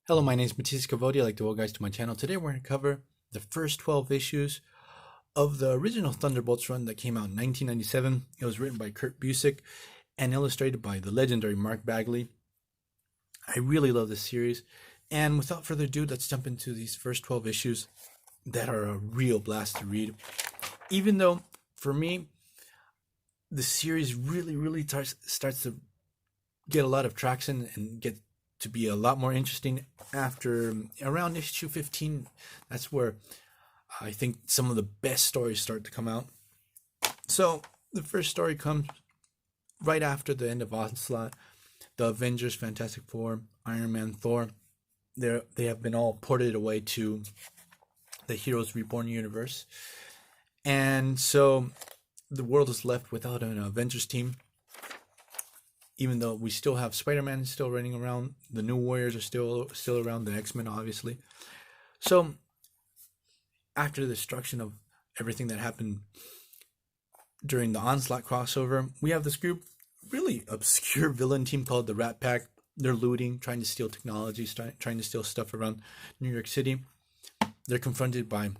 Hello, my name is Busiek. I'd like to welcome guys to my channel. Today we're going to cover the first 12 issues of the original Thunderbolts run that came out in 1997. It was written by Busiek and illustrated by the legendary Mark Bagley. I really love this series. And without further ado, let's jump into these first 12 issues that are a real blast to read. Even though, for me, the series really starts to get a lot of traction and get to be a lot more interesting after around issue 15. That's where I think some of the best stories start to come out. So the first story comes right after the end of Onslaught. The Avengers, Fantastic Four, Iron Man, Thor, they have been all ported away to the Heroes Reborn universe. And so the world is left without an Avengers team. Even though we still have Spider-Man still running around, the New Warriors are still around, the X-Men obviously. So after the destruction of everything that happened during the Onslaught crossover, we have this group, really obscure villain team called the Rat Pack. They're looting, trying to steal technology, trying to steal stuff around New York City. They're confronted by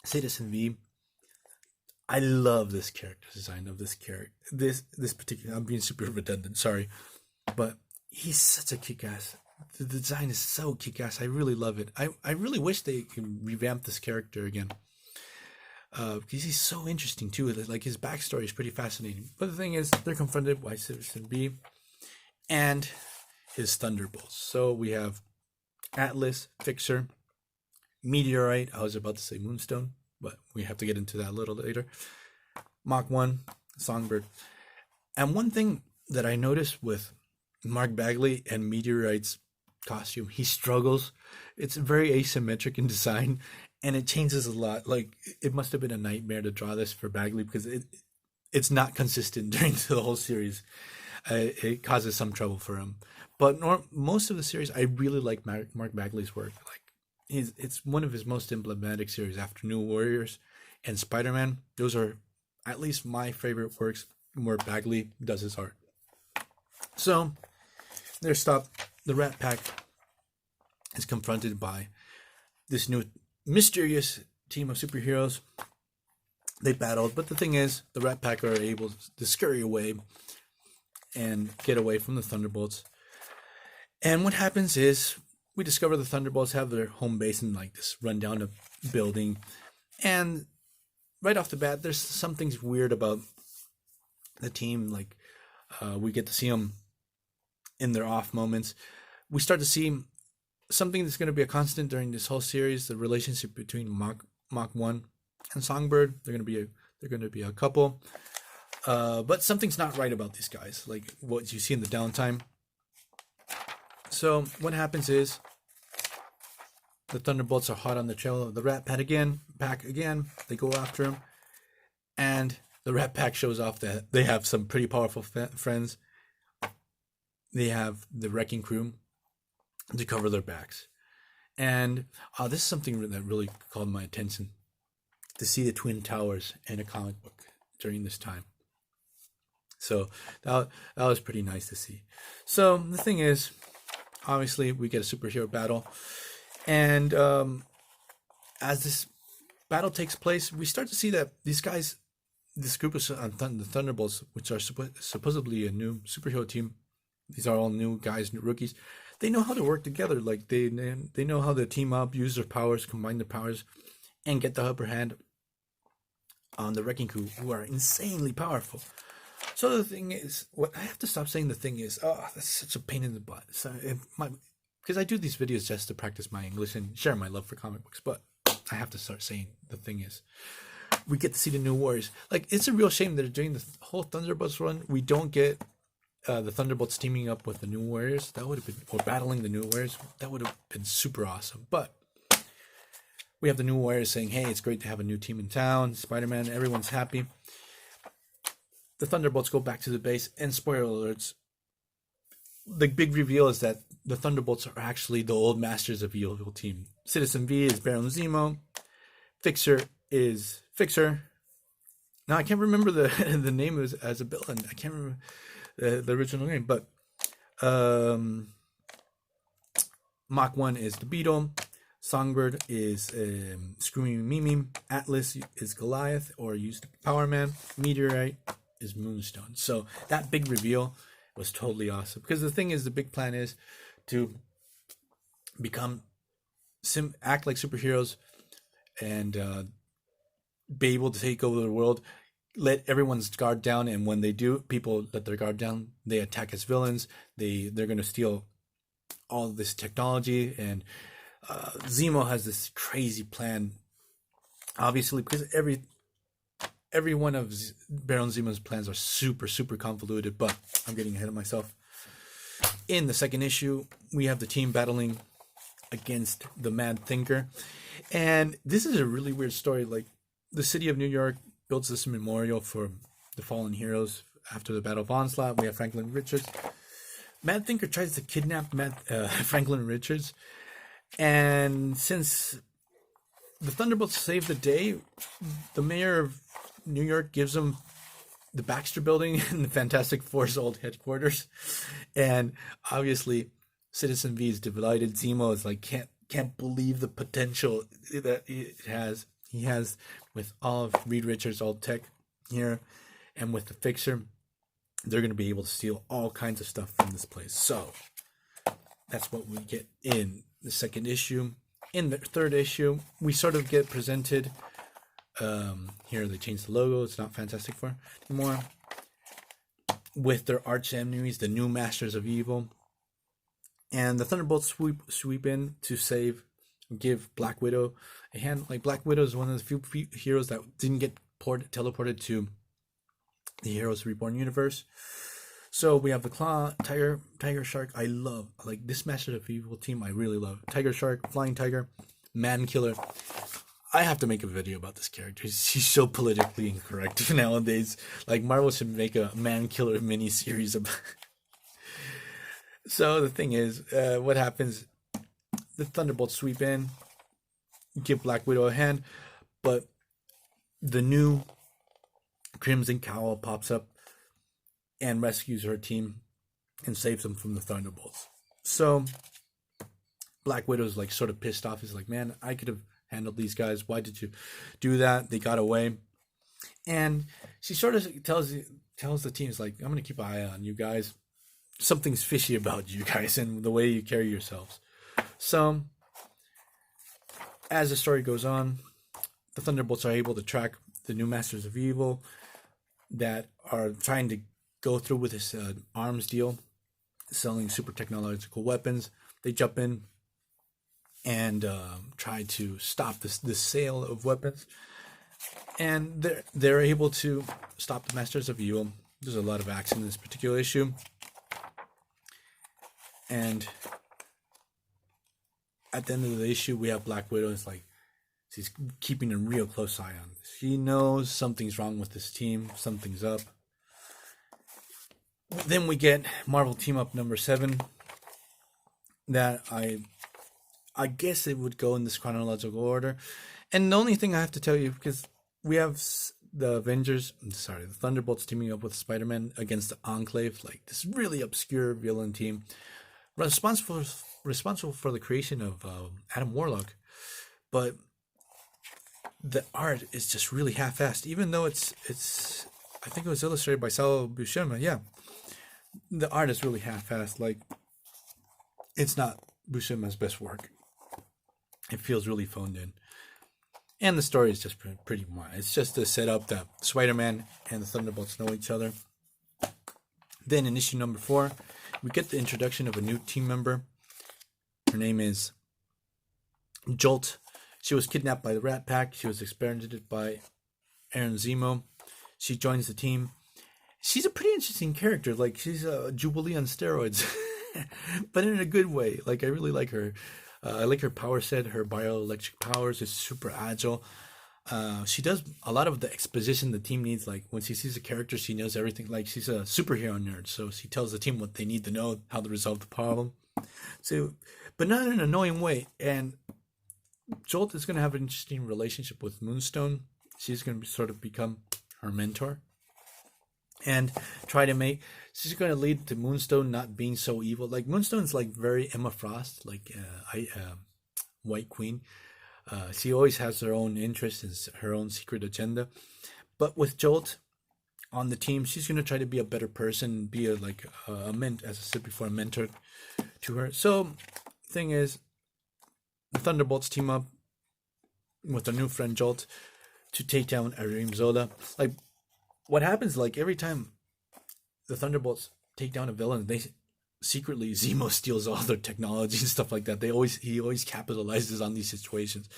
Citizen V. I love this character design of this character. This particular, I'm being super redundant, sorry, but he's such a kick-ass. The design is so kick-ass. I really love it. I really wish they could revamp this character again, because he's so interesting too. Like, his backstory is pretty fascinating. But the thing is, they're confronted by Citizen B and his Thunderbolts. So we have Atlas, Fixer, Meteorite. I was about to say Moonstone, but we have to get into that a little later. Mach 1, Songbird. And one thing that I noticed with Mark Bagley and Meteorite's costume, he struggles. It's very asymmetric in design, and it changes a lot. Like, it must have been a nightmare to draw this for Bagley, because it's not consistent during the whole series. It causes some trouble for him. But most of the series, I really like Mark Bagley's work. Like, it's one of his most emblematic series after New Warriors and Spider-Man. Those are at least my favorite works where Bagley does his art. So they're stopped. The Rat Pack is confronted by this new mysterious team of superheroes. They battled, but the thing is, the Rat Pack are able to scurry away and get away from the Thunderbolts. And what happens is, we discover the Thunderbolts have their home base in like this rundown building, and right off the bat, there's some things weird about the team. Like, we get to see them in their off moments. We start to see something that's going to be a constant during this whole series: the relationship between Mach 1 and Songbird. They're going to be a couple, but something's not right about these guys. Like what you see in the downtime. So what happens is, the Thunderbolts are hot on the trail of the Rat Pack again. They go after him, and the Rat Pack shows off that they have some pretty powerful friends. They have the Wrecking Crew to cover their backs, and this is something that really called my attention, to see the Twin Towers in a comic book during this time. So that was pretty nice to see. So the thing is, obviously, we get a superhero battle. And as this battle takes place, we start to see that these guys, this group of the Thunderbolts, which are supposedly a new superhero team, these are all new guys, new rookies. They know how to work together. Like, they know how to team up, use their powers, combine their powers, and get the upper hand on the Wrecking Crew, who are insanely powerful. So the thing is, what I have to stop saying the thing is, that's such a pain in the butt. So because I do these videos just to practice my English and share my love for comic books, but I have to start saying the thing is, we get to see the New Warriors. Like, it's a real shame that during the whole Thunderbolts run, we don't get the Thunderbolts teaming up with the New Warriors. That would have been, or battling the New Warriors. That would have been super awesome. But we have the New Warriors saying, hey, it's great to have a new team in town. Spider-Man, everyone's happy. The Thunderbolts go back to the base, and spoiler alerts, the big reveal is that the Thunderbolts are actually the old masters of the evil team. Citizen V is Baron Zemo. Fixer is Fixer. Now, I can't remember the name as a villain. I can't remember the original name, but Mach 1 is the Beetle. Songbird is Screaming Mimi. Atlas is Goliath, or used Power Man. Meteorite is Moonstone. So that big reveal was totally awesome. Because the thing is, the big plan is to become, act like superheroes, and be able to take over the world. Let everyone's guard down, and when they do, people let their guard down. They attack as villains. They're going to steal all this technology, and Zemo has this crazy plan. Obviously, because every one of Baron Zemo's plans are super, super convoluted. But I'm getting ahead of myself. In the second issue, we have the team battling against the Mad Thinker, and this is a really weird story. Like, the city of New York builds this memorial for the fallen heroes after the Battle of Onslaught. We have Franklin Richards. Mad Thinker tries to kidnap Franklin Richards, and since the Thunderbolts save the day, the mayor of New York gives him the Baxter Building and the Fantastic Four's old headquarters. And obviously, Citizen V is divided. Zemo is like, can't believe the potential that it has. He has, with all of Reed Richards' old tech here, and with the Fixer, they're going to be able to steal all kinds of stuff from this place. So that's what we get in the second issue. In the third issue, we sort of get presented. Here they changed the logo. It's not Fantastic Four anymore. With their arch enemies, the new Masters of Evil, and the Thunderbolts sweep in to give Black Widow a hand. Like, Black Widow is one of the few heroes that didn't get teleported to the Heroes Reborn universe. So we have the Claw, Tiger Shark. I love, like, this Masters of Evil team. I really love Tiger Shark, Flying Tiger, Man Killer. I have to make a video about this character. He's so politically incorrect nowadays. Like, Marvel should make a Man Killer mini-series about. So the thing is, what happens? The Thunderbolts sweep in, give Black Widow a hand, but the new Crimson Cowl pops up and rescues her team and saves them from the Thunderbolts. So Black Widow's like sort of pissed off. He's like, man, I could have handled these guys. Why did you do that? They got away. And she sort of tells the teams, like, I'm going to keep an eye on you guys. Something's fishy about you guys and the way you carry yourselves. So as the story goes on, the Thunderbolts are able to track the new Masters of Evil that are trying to go through with this arms deal, selling super technological weapons. They jump in and try to stop this sale of weapons, and they're able to stop the Masters of Evil. There's a lot of action in this particular issue, and at the end of the issue, we have Black Widow. It's like she's keeping a real close eye on this. She knows something's wrong with this team. Something's up. Then we get Marvel Team Up number 7. That I guess it would go in this chronological order. And the only thing I have to tell you, because we have the Thunderbolts teaming up with Spider-Man against the Enclave, like this really obscure villain team, responsible for the creation of Adam Warlock. But the art is just really half-assed, even though it's I think it was illustrated by Sal Buscema. Yeah, the art is really half-assed. Like, it's not Buscema's best work. It feels really phoned in. And the story is just pretty much. It's just to set up that Spider-Man and the Thunderbolts know each other. Then in issue number 4, we get the introduction of a new team member. Her name is Jolt. She was kidnapped by the Rat Pack. She was experimented by Aaron Zemo. She joins the team. She's a pretty interesting character. Like, she's a Jubilee on steroids. But in a good way. Like, I really like her. I like her power set. Her bioelectric powers is super agile. She does a lot of the exposition the team needs. Like, when she sees a character, she knows everything. Like, she's a superhero nerd. So she tells the team what they need to know, how to resolve the problem. So, but not in an annoying way. And Jolt is going to have an interesting relationship with Moonstone. She's going to sort of become her mentor. and try to make. She's going to lead to Moonstone not being so evil. Like Moonstone's like very Emma Frost, like White Queen. She always has her own interests and her own secret agenda. But with Jolt on the team, she's going to try to be a better person, be a like a as I said before, a mentor to her. So, thing is, the Thunderbolts team up with their new friend Jolt to take down Arim Zola. Like, what happens? Like every time the Thunderbolts take down a villain, they secretly Zemo steals all their technology and stuff like that. He always capitalizes on these situations,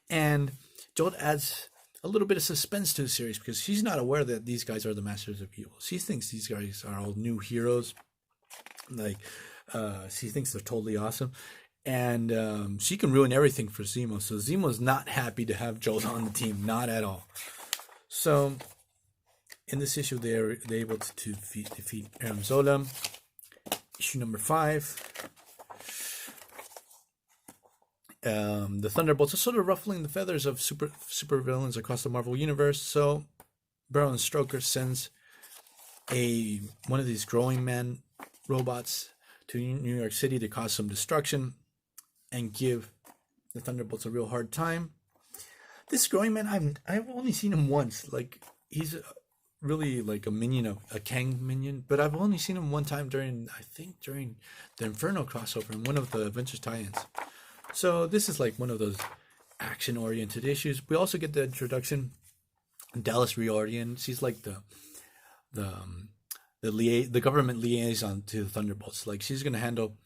and Jolt adds a little bit of suspense to the series because she's not aware that these guys are the masters of evil. She thinks these guys are all new heroes. Like, she thinks they're totally awesome. And she can ruin everything for Zemo. So Zemo's not happy to have Jolt on the team. Not at all. So, in this issue, they're able to defeat Aram Zola. Issue number 5. The Thunderbolts are sort of ruffling the feathers of super villains across the Marvel Universe. So, Baron Stroker sends one of these growing man robots to New York City to cause some destruction and give the Thunderbolts a real hard time. This growing man, I've only seen him once. Like, he's really like a minion of a Kang minion, but I've only seen him one time during the Inferno crossover in one of the Avengers tie-ins. So this is like one of those action-oriented issues. We also get the introduction Dallas Riordan. She's like the government liaison to the Thunderbolts. Like, she's gonna handle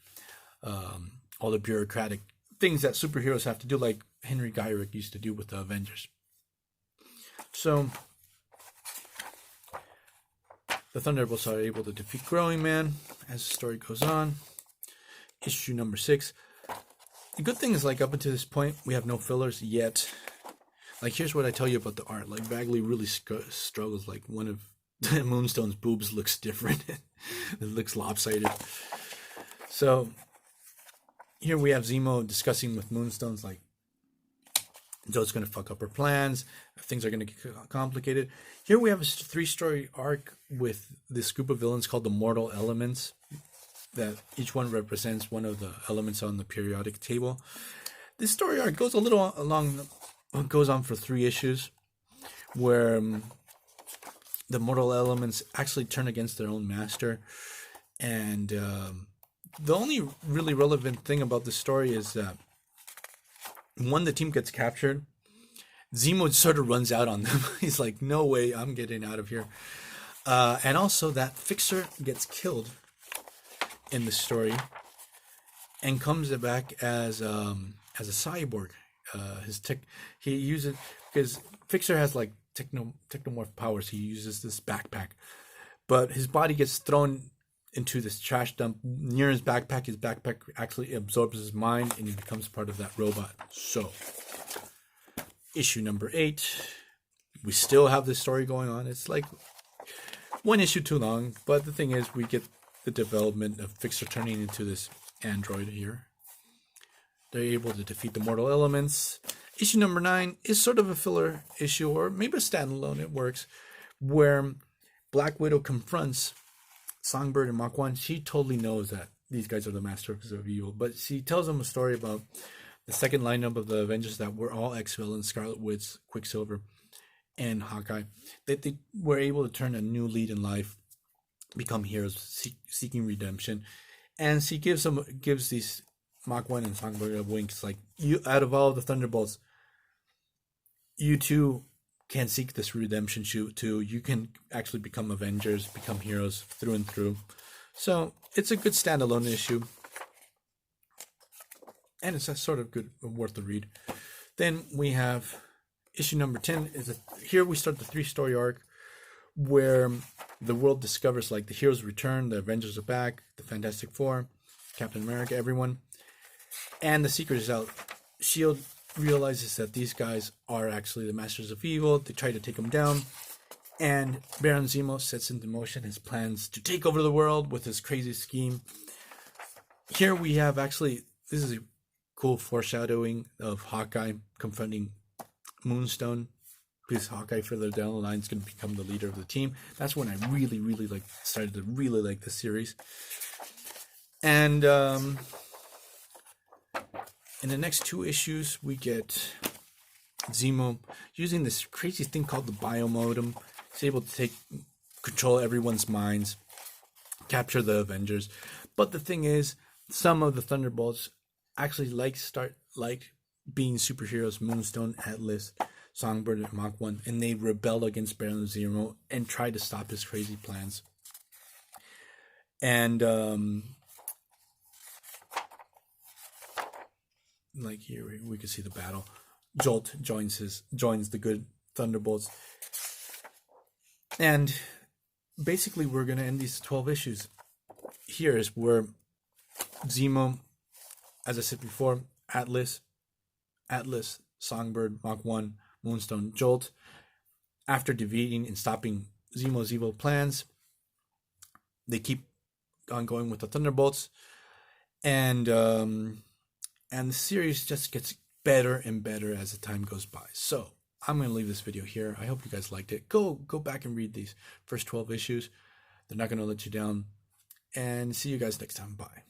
all the bureaucratic things that superheroes have to do, like Henry Gyrick used to do with the Avengers. So the Thunderbolts are able to defeat Growing Man as the story goes on. Issue number 6. The good thing is, like, up until this point, we have no fillers yet. Like, here's what I tell you about the art. Like, Bagley really struggles. Like, one of Moonstone's boobs looks different. It looks lopsided. So here we have Zemo discussing with Moonstone's, like, Joe's going to fuck up her plans. Things are going to get complicated. Here we have a 3-story arc with this group of villains called the Mortal Elements, that each one represents one of the elements on the periodic table. This story arc goes goes on for 3 issues, where the Mortal Elements actually turn against their own master. And the only really relevant thing about this story is that when the team gets captured, Zemo sort of runs out on them. He's like, no way, I'm getting out of here. And also that Fixer gets killed in the story and comes back as a cyborg. He uses, because Fixer has like technomorph powers. He uses this backpack, but his body gets thrown into this trash dump near his backpack. His backpack actually absorbs his mind and he becomes part of that robot. So, issue number 8, we still have this story going on. It's like one issue too long, but the thing is, we get the development of Fixer turning into this android here. They're able to defeat the Mortal Elements. Issue number 9 is sort of a filler issue, or maybe a standalone. It works, where Black Widow confronts Songbird and Mach 1. She totally knows that these guys are the masters of evil, but she tells them a story about the second lineup of the Avengers that were all ex-villains: Scarlet Witch, Quicksilver, and Hawkeye. That they were able to turn a new lead in life, become heroes seeking redemption. And she gives these Mach 1 and Songbird a wink. It's like, you, out of all the Thunderbolts, you too can seek this redemption too. You can actually become Avengers, become heroes through and through. So it's a good standalone issue, and it's a sort of good, worth the read. Then we have issue number 10. Here we start the 3-story arc where the world discovers, like, the heroes return, the Avengers are back, the Fantastic Four, Captain America, everyone, and the secret is out. S.H.I.E.L.D. realizes that these guys are actually the masters of evil. They try to take them down, and Baron Zemo sets into motion his plans to take over the world with his crazy scheme. Here we have, actually, this is a cool foreshadowing of Hawkeye confronting Moonstone because Hawkeye further down the line is going to become the leader of the team. That's when I really started to really like the series. And in the next 2 issues, we get Zemo using this crazy thing called the biomodem. He's able to control everyone's minds, capture the Avengers. But the thing is, some of the Thunderbolts actually like being superheroes: Moonstone, Atlas, Songbird, and Mach 1, and they rebel against Baron Zemo and try to stop his crazy plans. And like here we can see the battle. Jolt joins the good Thunderbolts, and basically we're gonna end these 12 issues. Here is where Zemo, as I said before, Atlas, Songbird, Mach 1, Moonstone, Jolt, after defeating and stopping Zemo's evil plans, they keep on going with the Thunderbolts, and the series just gets better and better as the time goes by. So I'm going to leave this video here. I hope you guys liked it. Go back and read these first 12 issues. They're not going to let you down. And see you guys next time. Bye.